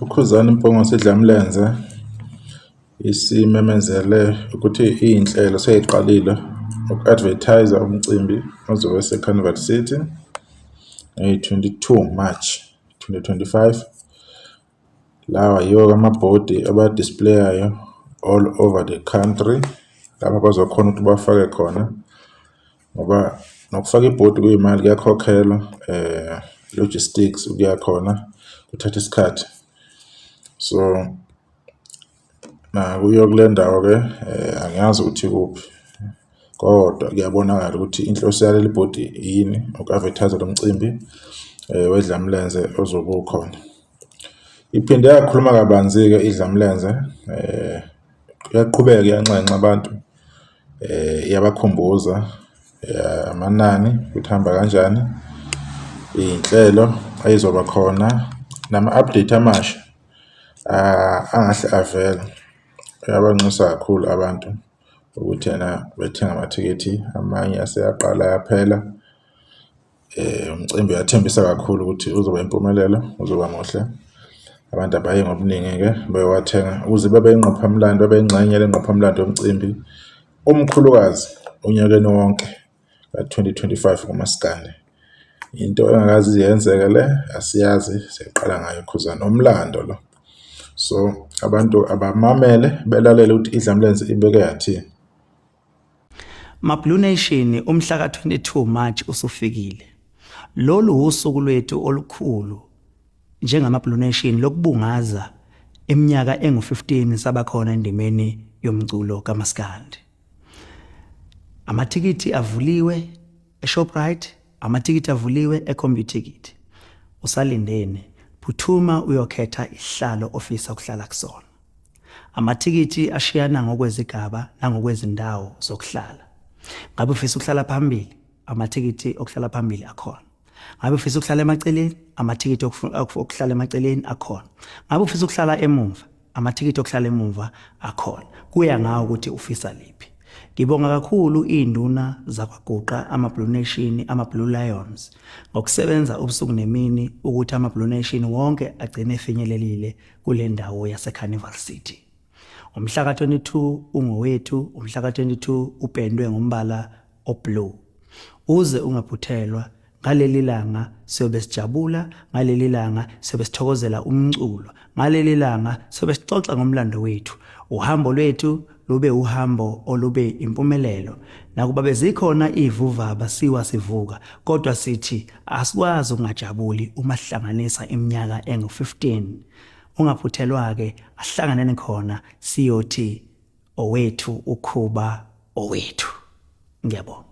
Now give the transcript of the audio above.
uKhuzani Mpungose Dlamlenze isimemezele ukuthi iy'nhlelo seyiqalile uku-advertise umcimbi ozobe Carnival City 22 March 2025. Lawa yiwo amabhodi aba-displayayo all over the country lapha bazokhona ukuthi bafake khona, ngoba nokufaka ibhodi kuyimali, kuyakhokhelwa, logistics kuyakhona, kuthatha isikhathi. So kuyo kule ndawo-ke angiyazi ukuthi kuphi, kodwa kuyabonakala ukuthi inhloso yaleli bhodi yini, uku-advertise lo mcimbi weDlamlenze ozobe ukhona. Iphinde yakhuluma kabanzi-ke iDlamlenze, iyaqhubeka iyanxenxa abantu, iyabakhumbuza amanani ukuthi hamba kanjani, iy'nhlelo eyizoba khona, nama-update amasha angahle avela. Uyabanxusa kakhulu abantu ukuthi bethenga amathikithi, amanye aseyaqala ayaphela. Umcimbi uyathembisa kakhulu ukuthi uzoba impumelelo, uzoba muhle. Abantu abaye ngobuningi-ke beyowathenga ukuze babe ingqophamlando, babe ingxenye lengqophamlando yomcimbi omkhulukazi onyakeni wonke ka-2025 kuMaskandi. Into engakaze yenzeke le, asiyazi, siqala ngayo Khuzani, umlando lo. So abantu abamamele belalele ukuthi iDlamlenze ibeke yathini. MaBlue Nation, umhla ka-22 March usufikile. Lolu usuku lwethu olukhulu njengamaBlue Nation lokubungaza iminyaka engu-15 sabakhona endimeni yomculo kaMaskandi. Amathikithi avuliwe eShoprite, amathikithi avuliwe eCompuTicket. Usalindene, phuthuma uyokhetha isihlalo ofisa ukuhlala kusona. Amathikithi ashiyana ngokwezigaba nangokwezindawo zokuhlala. Ngabe ufisa ukuhlala phambili, amathikithi okuhlala phambili akhona. Ngabe ufisa ukuhlala emaceleni, amathikithi okuhlala emaceleni akhona. Ngabe ufisa ukuhlala emumva, amathikithi okuhlala emumva akhona. Kuya ngawe ukuthi ufisa liphi. Ngibonga kakhulu iy'nduna zakwaGuqa, amaBlue Nation, amaBlue Lions, ngokusebenza ubusuku nemini ukuthi amaBlue Nation wonke agcine efinyelelile kule ndawo yaseCarnival City. Umhla ka-22 ungowethu, umhla ka-22 upendwe ngombala oblue. Uze ungaphuthelwa, ngaleli langa siyobe sijabula, ngaleli langa siyobe sithokozela umculo, ngaleli langa siyobe sixoxa ngomlando wethu. Uhambo lwethu lube uhambo olube impumelelo. Nakuba bezikhona ivuvaba siwa sivuka, kodwa sithi asikwazi ukungajabuli uma sihlanganisa iminyaka engu-15. Ungaphuthelwa-ke, asihlanganeni khona siyothi owethu ukhuba owethu. Ngiyabonga.